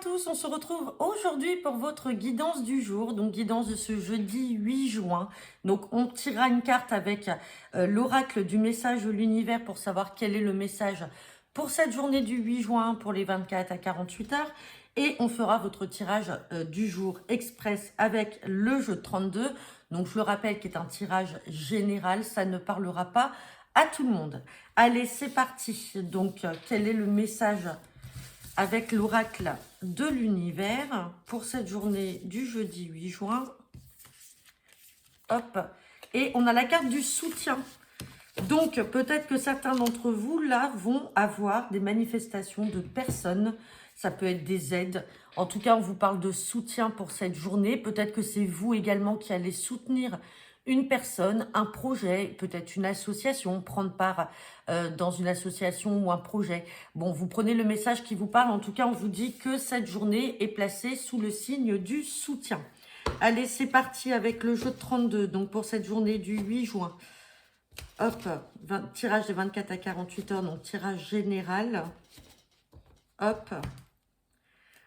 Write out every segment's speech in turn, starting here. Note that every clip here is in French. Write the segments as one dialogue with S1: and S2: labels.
S1: tous, on se retrouve aujourd'hui pour votre guidance du jour, donc guidance de ce jeudi 8 juin. Donc on tirera une carte avec l'oracle du message de l'univers pour savoir quel est le message pour cette journée du 8 juin pour les 24 à 48 heures. Et on fera votre tirage du jour express avec le jeu 32. Donc je le rappelle qui est un tirage général, ça ne parlera pas à tout le monde. Allez, c'est parti. Donc quel est le message avec l'oracle de l'univers pour cette journée du jeudi 8 juin. Hop. Et on a la carte du soutien. Donc, peut-être que certains d'entre vous, là, vont avoir des manifestations de personnes. Ça peut être des aides. En tout cas, on vous parle de soutien pour cette journée. Peut-être que c'est vous également qui allez soutenir une personne, un projet, peut-être une association, prendre part dans une association ou un projet. Bon, vous prenez le message qui vous parle. En tout cas, on vous dit que cette journée est placée sous le signe du soutien. Allez, c'est parti avec le jeu de 32. Donc, pour cette journée du 8 juin. Hop, tirage de 24 à 48 heures, donc tirage général. Hop.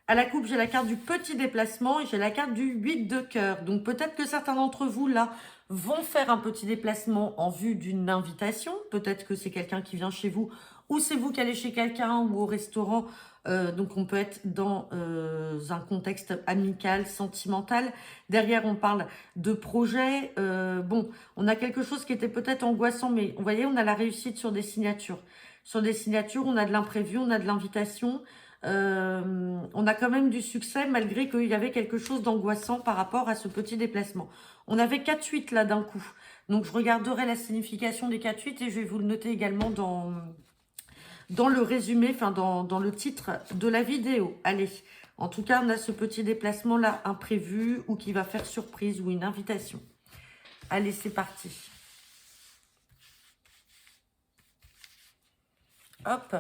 S1: À la coupe, j'ai la carte du petit déplacement et j'ai la carte du 8 de cœur. Donc peut-être que certains d'entre vous, là, vont faire un petit déplacement en vue d'une invitation. Peut-être que c'est quelqu'un qui vient chez vous ou c'est vous qui allez chez quelqu'un ou au restaurant. Donc on peut être dans un contexte amical, sentimental. Derrière, on parle de projet. Bon, on a quelque chose qui était peut-être angoissant, mais vous voyez, on a la réussite sur des signatures. Sur des signatures, on a de l'imprévu, on a de l'invitation. On a quand même du succès malgré qu'il y avait quelque chose d'angoissant par rapport à ce petit déplacement. On avait 4-8 là d'un coup. Donc je regarderai la signification des 4-8 et je vais vous le noter également dans le résumé, enfin dans le titre de la vidéo. Allez, en tout cas, on a ce petit déplacement là imprévu ou qui va faire surprise ou une invitation. Allez, c'est parti. Hop.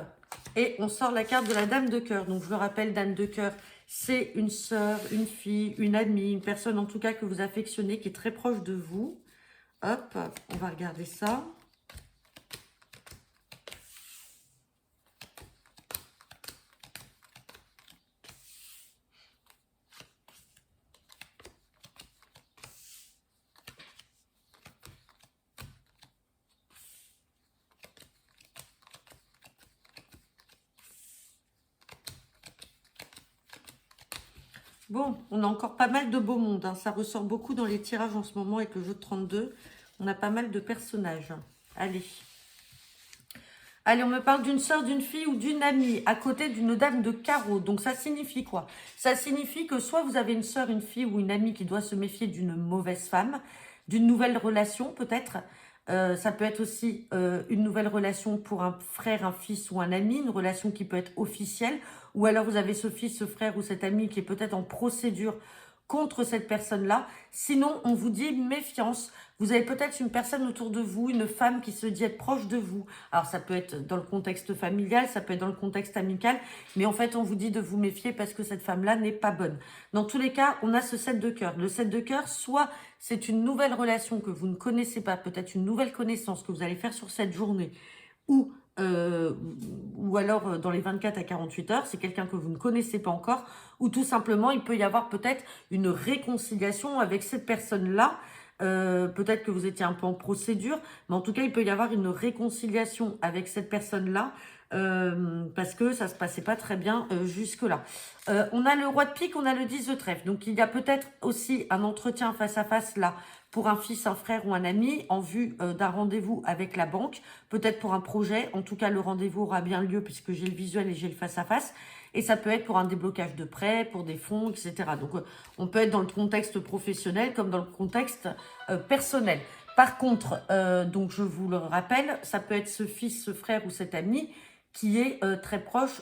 S1: Et on sort la carte de la dame de cœur. Donc, je le rappelle, dame de cœur, c'est une sœur, une fille, une amie, une personne en tout cas que vous affectionnez, qui est très proche de vous. Hop, on va regarder ça. Bon, on a encore pas mal de beau monde. Hein. Ça ressort beaucoup dans les tirages en ce moment avec le jeu de 32. On a pas mal de personnages. Allez. Allez, on me parle d'une sœur, d'une fille ou d'une amie à côté d'une dame de carreau. Donc, ça signifie quoi? Ça signifie que soit vous avez une sœur, une fille ou une amie qui doit se méfier d'une mauvaise femme, d'une nouvelle relation peut-être. Ça peut être aussi une nouvelle relation pour un frère, un fils ou un ami, une relation qui peut être officielle. Ou alors vous avez ce fils, ce frère ou cet ami qui est peut-être en procédure contre cette personne-là. Sinon, on vous dit méfiance. Vous avez peut-être une personne autour de vous, une femme qui se dit être proche de vous. Alors, ça peut être dans le contexte familial, ça peut être dans le contexte amical, mais en fait, on vous dit de vous méfier parce que cette femme-là n'est pas bonne. Dans tous les cas, on a ce 7 de cœur. Le 7 de cœur, soit c'est une nouvelle relation que vous ne connaissez pas, peut-être une nouvelle connaissance que vous allez faire sur cette journée, ou alors dans les 24 à 48 heures, c'est quelqu'un que vous ne connaissez pas encore, ou tout simplement, il peut y avoir peut-être une réconciliation avec cette personne-là. Peut-être que vous étiez un peu en procédure, mais en tout cas, il peut y avoir une réconciliation avec cette personne-là, parce que ça se passait pas très bien jusque-là. On a le roi de pique, on a le 10 de trèfle, donc il y a peut-être aussi un entretien face à face là, pour un fils, un frère ou un ami, en vue d'un rendez-vous avec la banque, peut-être pour un projet. En tout cas, le rendez-vous aura bien lieu puisque j'ai le visuel et j'ai le face-à-face. Et ça peut être pour un déblocage de prêts, pour des fonds, etc. Donc, on peut être dans le contexte professionnel comme dans le contexte personnel. Par contre, donc je vous le rappelle, ça peut être ce fils, ce frère ou cet ami qui est très proche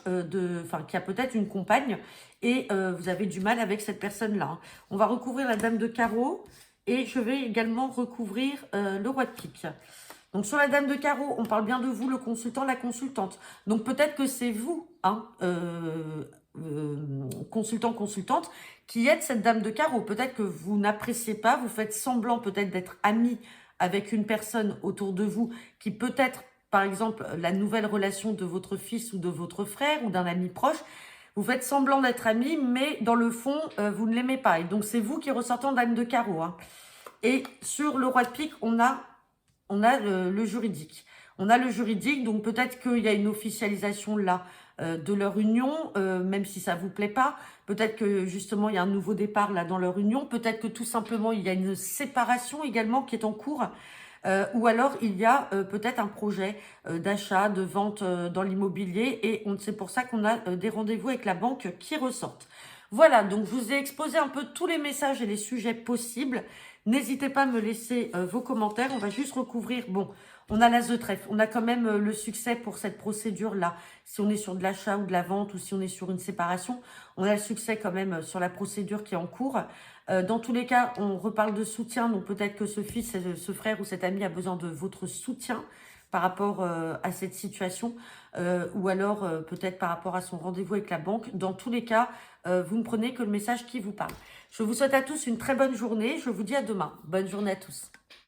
S1: qui a peut-être une compagne et vous avez du mal avec cette personne-là. Hein. On va recouvrir la dame de carreau. Et je vais également recouvrir le roi de pique. Donc, sur la dame de carreau, on parle bien de vous, le consultant, la consultante. Donc, peut-être que c'est vous, hein, consultant, consultante, qui êtes cette dame de carreau. Peut-être que vous n'appréciez pas, vous faites semblant peut-être d'être ami avec une personne autour de vous qui peut être, par exemple, la nouvelle relation de votre fils ou de votre frère ou d'un ami proche. Vous faites semblant d'être amis, mais dans le fond, vous ne l'aimez pas. Et donc, c'est vous qui ressortez en dame de carreau. Hein. Et sur le roi de pique, on a le juridique. On a le juridique, donc peut-être qu'il y a une officialisation là de leur union, même si ça vous plaît pas. Peut-être que justement il y a un nouveau départ là dans leur union. Peut-être que tout simplement il y a une séparation également qui est en cours. Ou alors il y a peut-être un projet d'achat, de vente dans l'immobilier et c'est pour ça qu'on a des rendez-vous avec la banque qui ressortent. Voilà, donc je vous ai exposé un peu tous les messages et les sujets possibles. N'hésitez pas à me laisser vos commentaires. On va juste recouvrir. Bon, on a l'as de trèfle. On a quand même le succès pour cette procédure-là. Si on est sur de l'achat ou de la vente ou si on est sur une séparation, on a le succès quand même sur la procédure qui est en cours. Dans tous les cas, on reparle de soutien. Donc peut-être que ce fils, ce frère ou cet ami a besoin de votre soutien par rapport à cette situation ou alors peut-être par rapport à son rendez-vous avec la banque. Dans tous les cas, vous ne prenez que le message qui vous parle. Je vous souhaite à tous une très bonne journée. Je vous dis à demain. Bonne journée à tous.